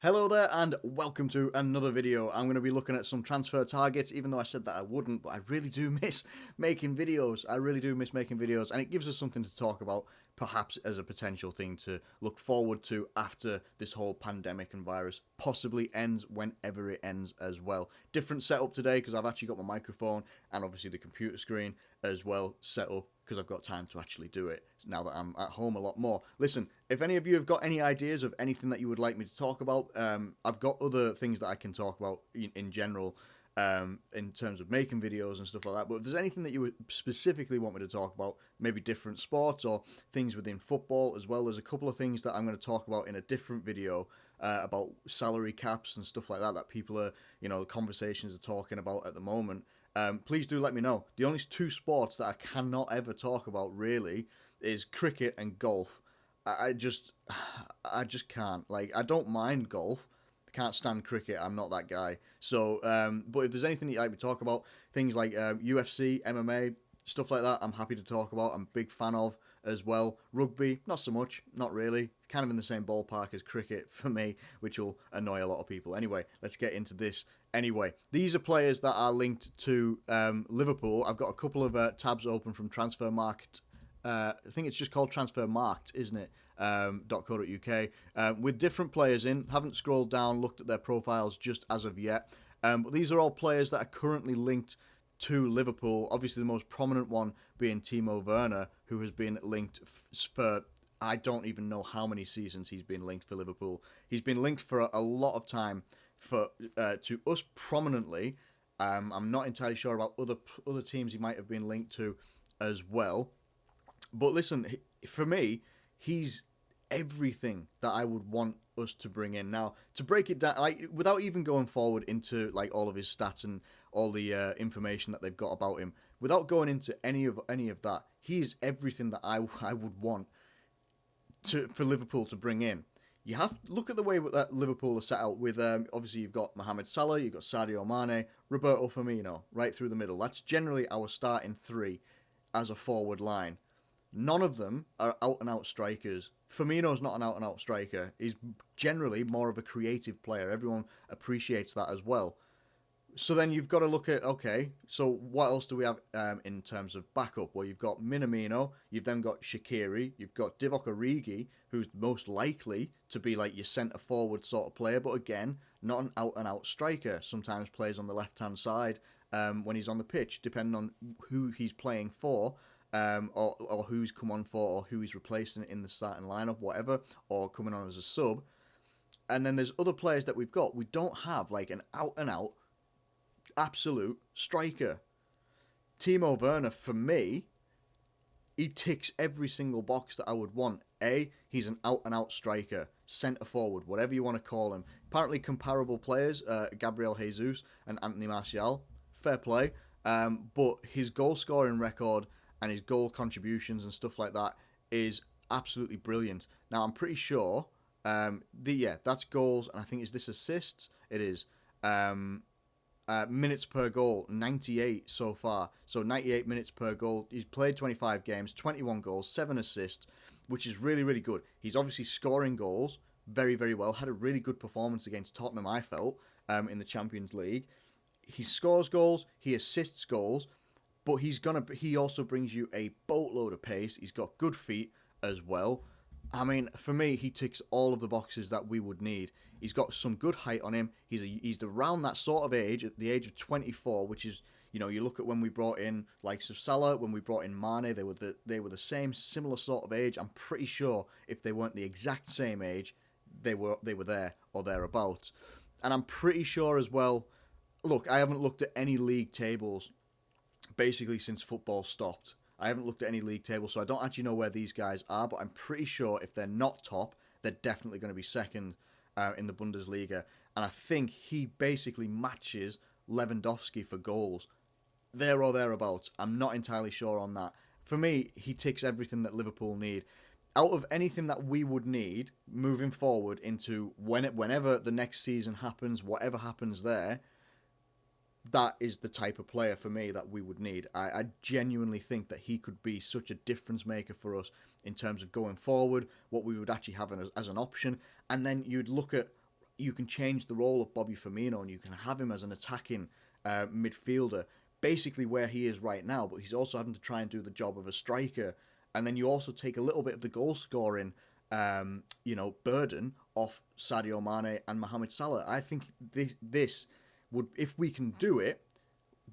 Hello there and welcome to another video. I'm going to be looking at some transfer targets, even though I said that I wouldn't, but I really do miss making videos. I really do miss making videos, and it gives us something to talk about, perhaps as a potential thing to look forward to after this whole pandemic and virus possibly ends, whenever it ends as well. Different setup today because I've actually got my microphone and obviously the computer screen as well set up because I've got time to actually do it now that I'm at home a lot more. Listen, if any of you have got any ideas of anything that you would like me to talk about, I've got other things that I can talk about in general, in terms of making videos and stuff like that. But if there's anything that you would specifically want me to talk about, maybe different sports or things within football as well, there's a couple of things that I'm going to talk about in a different video about salary caps and stuff like that that people are, the conversations are talking about at the moment. Please do let me know. The only two sports that I cannot ever talk about really is cricket and golf. I just can't. Like, I don't mind golf. I can't stand cricket. I'm not that guy. So, but if there's anything that you'd like me to talk about, things like UFC, MMA, stuff like that, I'm happy to talk about. I'm a big fan of as well. Rugby, not so much. Not really. Kind of in the same ballpark as cricket for me, which will annoy a lot of people. Anyway, let's get into this. Anyway, these are players that are linked to Liverpool. I've got a couple of tabs open from Transfermarkt. I think it's just called Transfermarkt, isn't it? .co.uk, with different players in. Haven't scrolled down, looked at their profiles just as of yet. But these are all players that are currently linked to Liverpool. Obviously, the most prominent one being Timo Werner, who has been linked for I don't even know how many seasons he's been linked for Liverpool. He's been linked for a lot of time for to us prominently. I'm not entirely sure about other teams he might have been linked to as well. But listen, for me, he's everything that I would want us to bring in. Now, to break it down, like without even going forward into like all of his stats and all the information that they've got about him, without going into any of that, he is everything that I would want for Liverpool to bring in. You have to look at the way that Liverpool are set out with, obviously you've got Mohamed Salah, you've got Sadio Mane, Roberto Firmino, right through the middle. That's generally our starting three as a forward line. None of them are out-and-out strikers. Firmino's not an out-and-out striker. He's generally more of a creative player. Everyone appreciates that as well. So then you've got to look at, okay, so what else do we have in terms of backup? Well, you've got Minamino, you've then got Shaqiri, you've got Divock Origi, who's most likely to be like your centre-forward sort of player, but again, not an out-and-out striker. Sometimes plays on the left-hand side when he's on the pitch, depending on who he's playing for. Or who's come on for, or who he's replacing in the starting lineup, whatever, or coming on as a sub. And then there's other players that we've got. We don't have like an out-and-out absolute striker. Timo Werner, for me, he ticks every single box that I would want. He's an out-and-out striker, centre forward, whatever you want to call him. Apparently comparable players, Gabriel Jesus and Anthony Martial. Fair play. But his goal-scoring record and his goal contributions and stuff like that is absolutely brilliant. Now, I'm pretty sure, that's goals, and I think, is this assists? It is. Minutes per goal, 98 so far. So 98 minutes per goal. He's played 25 games, 21 goals, 7 assists, which is really, really good. He's obviously scoring goals very, very well. Had a really good performance against Tottenham, I felt, in the Champions League. He scores goals, he assists goals, but he also brings you a boatload of pace. He's got good feet as well. I mean, for me, he ticks all of the boxes that we would need. He's got some good height on him. He's around that sort of age, at the age of 24, which is, you look at when we brought in likes of Salah, when we brought in Mane, they were the same, similar sort of age. I'm pretty sure if they weren't the exact same age, they were there or thereabouts. And I'm pretty sure as well. Look, I haven't looked at any league tables basically since football stopped. I haven't looked at any league tables, so I don't actually know where these guys are, but I'm pretty sure if they're not top, they're definitely going to be second in the Bundesliga. And I think he basically matches Lewandowski for goals. There or thereabouts. I'm not entirely sure on that. For me, he ticks everything that Liverpool need. Out of anything that we would need moving forward into whenever the next season happens, whatever happens there, that is the type of player for me that we would need. I genuinely think that he could be such a difference maker for us in terms of going forward, what we would actually have as an option. And then you'd look at you can change the role of Bobby Firmino and you can have him as an attacking midfielder, basically where he is right now, but he's also having to try and do the job of a striker. And then you also take a little bit of the goal scoring, burden off Sadio Mane and Mohamed Salah. I think this would, if we can do it,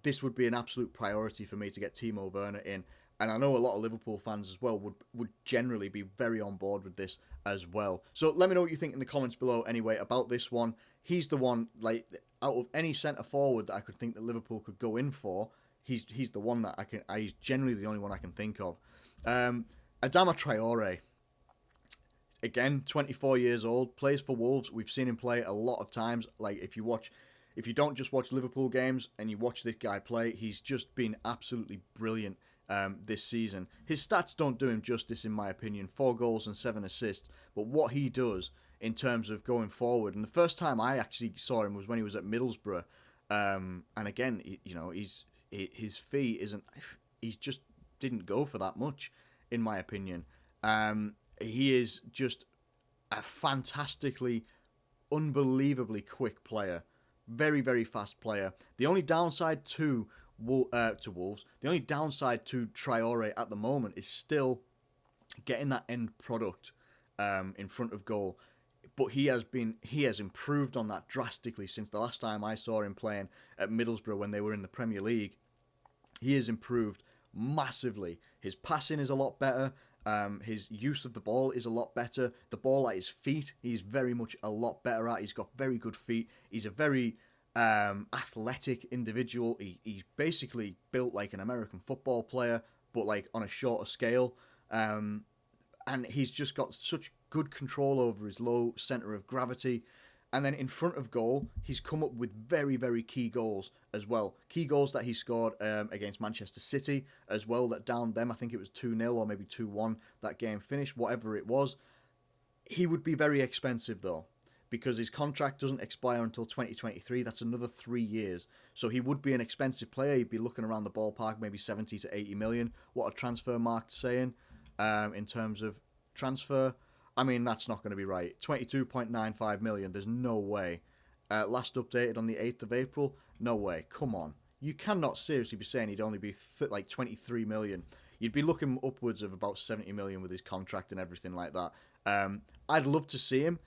this would be an absolute priority for me to get Timo Werner in. And I know a lot of Liverpool fans as well would generally be very on board with this as well. So let me know what you think in the comments below anyway about this one. He's the one, like, out of any centre forward that I could think that Liverpool could go in for, he's the one that he's generally the only one I can think of. Adama Traore. Again, 24 years old, plays for Wolves. We've seen him play a lot of times. Like, if you don't just watch Liverpool games and you watch this guy play, he's just been absolutely brilliant this season. His stats don't do him justice, in my opinion. 4 goals and 7 assists. But what he does in terms of going forward, and the first time I actually saw him was when he was at Middlesbrough. And again, his fee isn't. He just didn't go for that much, in my opinion. He is just a fantastically, unbelievably quick player. Very, very fast player. The only downside to Wolves, the only downside to Traore at the moment is still getting that end product in front of goal. But he has improved on that drastically since the last time I saw him playing at Middlesbrough when they were in the Premier League. He has improved massively. His passing is a lot better. His use of the ball is a lot better. The ball at his feet, he's very much a lot better at. He's got very good feet. He's a very athletic individual. He's basically built like an American football player, but like on a shorter scale. And he's just got such good control over his low centre of gravity. And then in front of goal, he's come up with very, very key goals as well. Key goals that he scored against Manchester City as well, that downed them. I think it was 2-0 or maybe 2-1 that game finished, whatever it was. He would be very expensive though, because his contract doesn't expire until 2023. That's another 3 years. So he would be an expensive player. He'd be looking around the ballpark, maybe 70 to 80 million. What a transfer market's saying in terms of transfer. I mean, that's not going to be right. 22.95 million, there's no way. Last updated on the 8th of April, no way. Come on. You cannot seriously be saying he'd only be like 23 million. You'd be looking upwards of about 70 million with his contract and everything like that. I'd love to see him,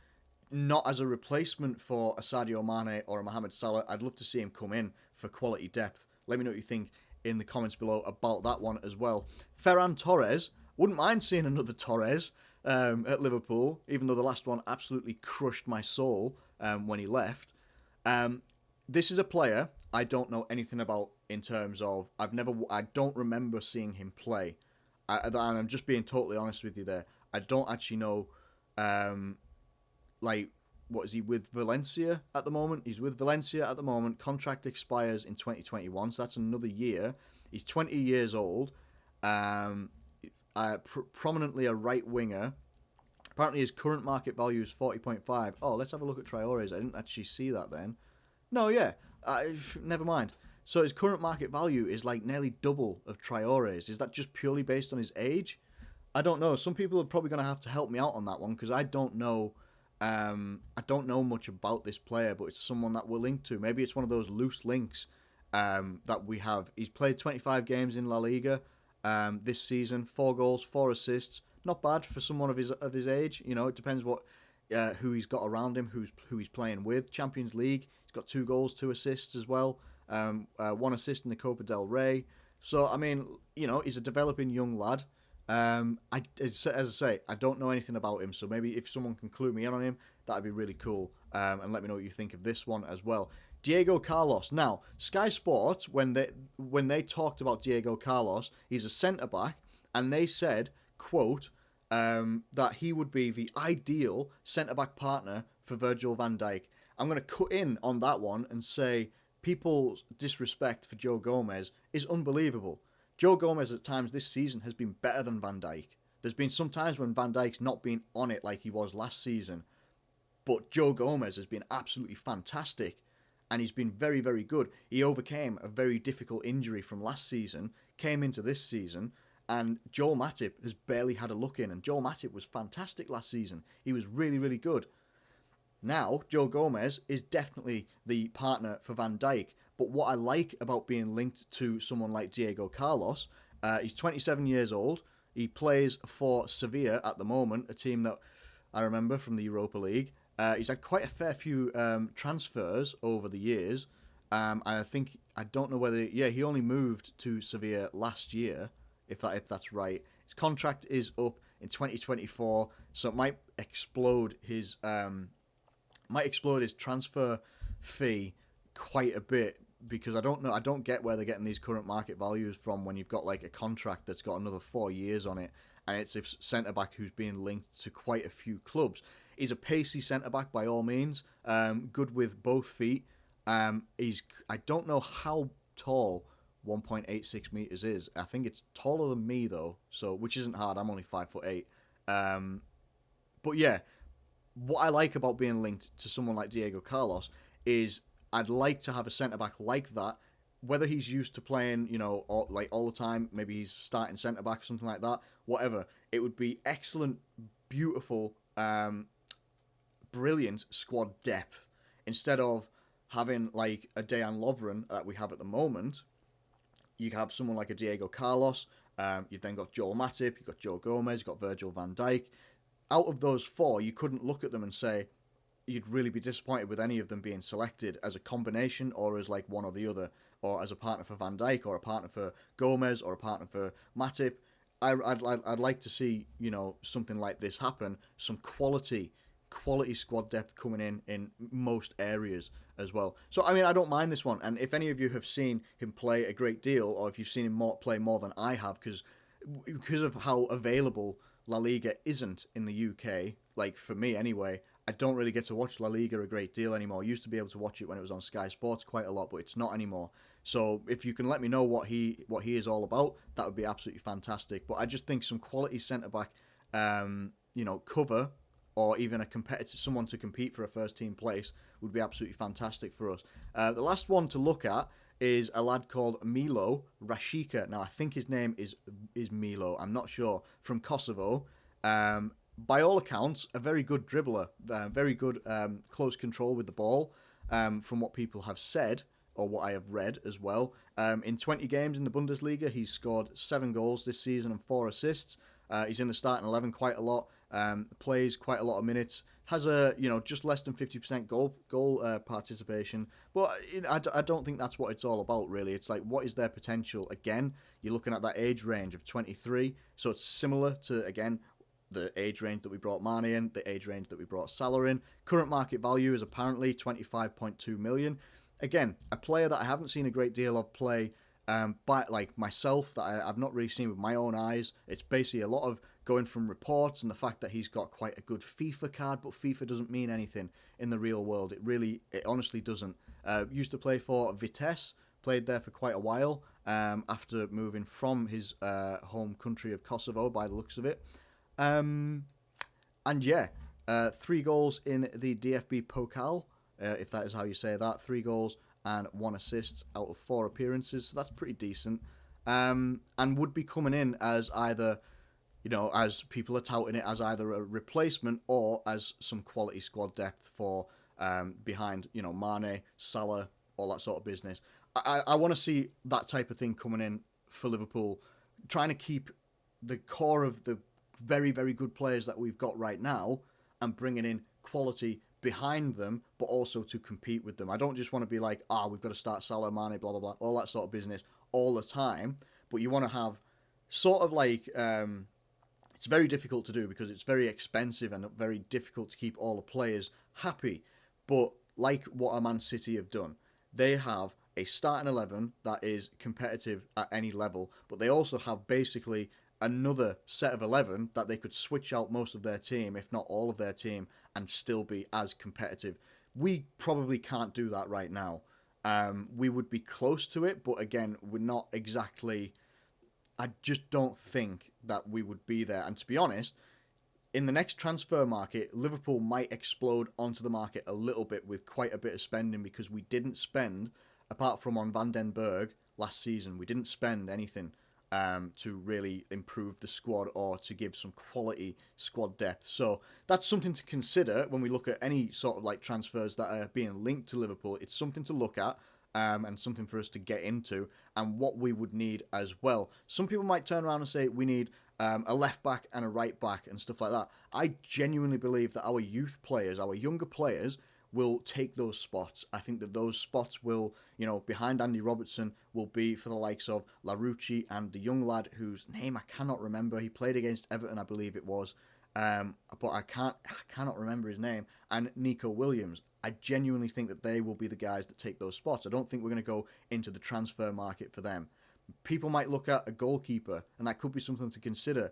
not as a replacement for a Sadio Mane or a Mohamed Salah. I'd love to see him come in for quality depth. Let me know what you think in the comments below about that one as well. Ferran Torres, wouldn't mind seeing another Torres at Liverpool, even though the last one absolutely crushed my soul when he left. This is a player I don't know anything about in terms of I don't remember seeing him play. And I'm just being totally honest with you there. I don't actually know, what is he with Valencia at the moment? He's with Valencia at the moment. Contract expires in 2021, so that's another year. He's 20 years old. Prominently a right winger. Apparently his current market value is 40.5. Oh, let's have a look at Traore's. I didn't actually see that then. No, yeah. Never mind. So his current market value is like nearly double of Traore's. Is that just purely based on his age? I don't know. Some people are probably going to have to help me out on that one, because I don't know. I don't know much about this player, but it's someone that we're linked to. Maybe it's one of those loose links that we have. He's played 25 games in La Liga this season, 4 goals, 4 assists. Not bad for someone of his age. You know, it depends who he's got around him, who he's playing with. Champions League, he's got 2 goals, 2 assists as well. 1 assist in the Copa del Rey. So I mean, you know, he's a developing young lad. As I say, I don't know anything about him, so maybe if someone can clue me in on him, that'd be really cool. And let me know what you think of this one as well. Diego Carlos. Now, Sky Sports, when they talked about Diego Carlos, he's a centre-back, and they said, quote, that he would be the ideal centre-back partner for Virgil van Dijk. I'm going to cut in on that one and say people's disrespect for Joe Gomez is unbelievable. Joe Gomez at times this season has been better than Van Dijk. There's been some times when Van Dijk's not been on it like he was last season, but Joe Gomez has been absolutely fantastic, and he's been very, very good. He overcame a very difficult injury from last season, came into this season, and Joel Matip has barely had a look in, and Joel Matip was fantastic last season. He was really, really good. Now, Joe Gomez is definitely the partner for Van Dijk. But what I like about being linked to someone like Diego Carlos, he's 27 years old. He plays for Sevilla at the moment, a team that I remember from the Europa League. He's had quite a fair few transfers over the years. And I don't know whether, he only moved to Sevilla last year, if that's right. His contract is up in 2024, so it might explode his transfer fee quite a bit, because I don't get where they're getting these current market values from when you've got like a contract that's got another 4 years on it, and it's a centre back who's being linked to quite a few clubs. He's a pacey centre back by all means, good with both feet. I don't know how tall 1.86 meters is. I think it's taller than me though, so which isn't hard. I'm only 5'8". But yeah, what I like about being linked to someone like Diego Carlos is I'd like to have a centre back like that. Whether he's used to playing, all the time, maybe he's starting centre back or something like that. Whatever, it would be excellent, beautiful, brilliant squad depth instead of having like a Dejan Lovren that we have at the moment. You have someone like a Diego Carlos. You've then got Joel Matip. You've got Joe Gomez. You've got Virgil van Dijk. Out of those four, you couldn't look at them and say you'd really be disappointed with any of them being selected as a combination or as like one or the other, or as a partner for Van Dijk or a partner for Gomez or a partner for Matip. I'd like to see something like this happen. Some quality squad depth coming in most areas as well. So I mean, I don't mind this one. And if any of you have seen him play a great deal, or if you've seen him play more than I have, because of how available La Liga isn't in the UK, like for me anyway, I don't really get to watch La Liga a great deal anymore. I used to be able to watch it when it was on Sky Sports quite a lot, but it's not anymore. So if you can let me know what he is all about, that would be absolutely fantastic. But I just think some quality centre back, cover, or even a competitor, someone to compete for a first team place, would be absolutely fantastic for us. The last one to look at is a lad called Milo Rashica. Now I think his name is Milo. I'm not sure. From Kosovo. By all accounts, a very good dribbler, very good close control with the ball, from what people have said, or what I have read as well. In 20 games in the Bundesliga, he's scored 7 goals this season and 4 assists. He's in the starting 11 quite a lot, plays quite a lot of minutes, has a just less than 50% goal participation. But I don't think that's what it's all about, really. It's like, what is their potential? Again, you're looking at that age range of 23, so it's similar to, again, the age range that we brought Mane in, the age range that we brought Salah in. Current market value is apparently 25.2 million. Again, a player that I haven't seen a great deal of play, by like myself, that I've not really seen with my own eyes. It's basically a lot of going from reports and the fact that he's got quite a good FIFA card, but FIFA doesn't mean anything in the real world. It honestly doesn't. Used to play for Vitesse, played there for quite a while, after moving from his home country of Kosovo, by the looks of it. And yeah, 3 goals in the DFB Pokal, if that is how you say that. 3 goals and 1 assist out of 4 appearances, so that's pretty decent. And would be coming in as either, as people are touting it, as either a replacement or as some quality squad depth for behind, Mane, Salah, all that sort of business. I want to see that type of thing coming in for Liverpool, trying to keep the core of the very, very good players that we've got right now and bringing in quality behind them, but also to compete with them. I don't just want to be like, we've got to start Salah, Mane, blah, blah, blah, all that sort of business all the time. But you want to have sort of like, it's very difficult to do because it's very expensive and very difficult to keep all the players happy. But like what a Man City have done, they have a starting 11 that is competitive at any level, but they also have basically another set of 11 that they could switch out most of their team, if not all of their team, and still be as competitive. We probably can't do that right now. We would be close to it, but again, we're not exactly... I just don't think that we would be there. And to be honest, in the next transfer market, Liverpool might explode onto the market a little bit with quite a bit of spending, because we didn't spend, apart from on Van den Berg last season, we didn't spend anything. to really improve the squad or to give some quality squad depth. So that's something to consider when we look at any sort of like transfers that are being linked to Liverpool. It's something to look at. And something for us to get into, and what we would need as well. Some people might turn around and say we need a left back and a right back and stuff like that. I genuinely believe that our youth players, our younger players, will take those spots. I think that those spots will, behind Andy Robertson, will be for the likes of Larouci and the young lad whose name I cannot remember. He played against Everton, I believe it was. But I cannot remember his name. And Nico Williams. I genuinely think that they will be the guys that take those spots. I don't think we're going to go into the transfer market for them. People might look at a goalkeeper, and that could be something to consider,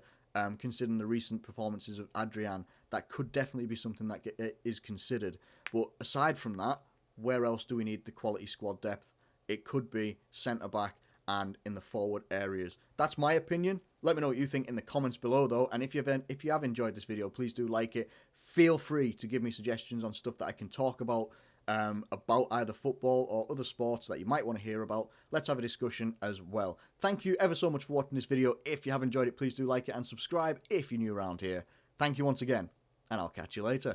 considering the recent performances of Adrian. That could definitely be something that is considered. But aside from that, where else do we need the quality squad depth? It could be centre-back and in the forward areas. That's my opinion. Let me know what you think in the comments below, though. And if you have enjoyed this video, please do like it. Feel free to give me suggestions on stuff that I can talk about either football or other sports that you might want to hear about. Let's have a discussion as well. Thank you ever so much for watching this video. If you have enjoyed it, please do like it and subscribe if you're new around here. Thank you once again, and I'll catch you later.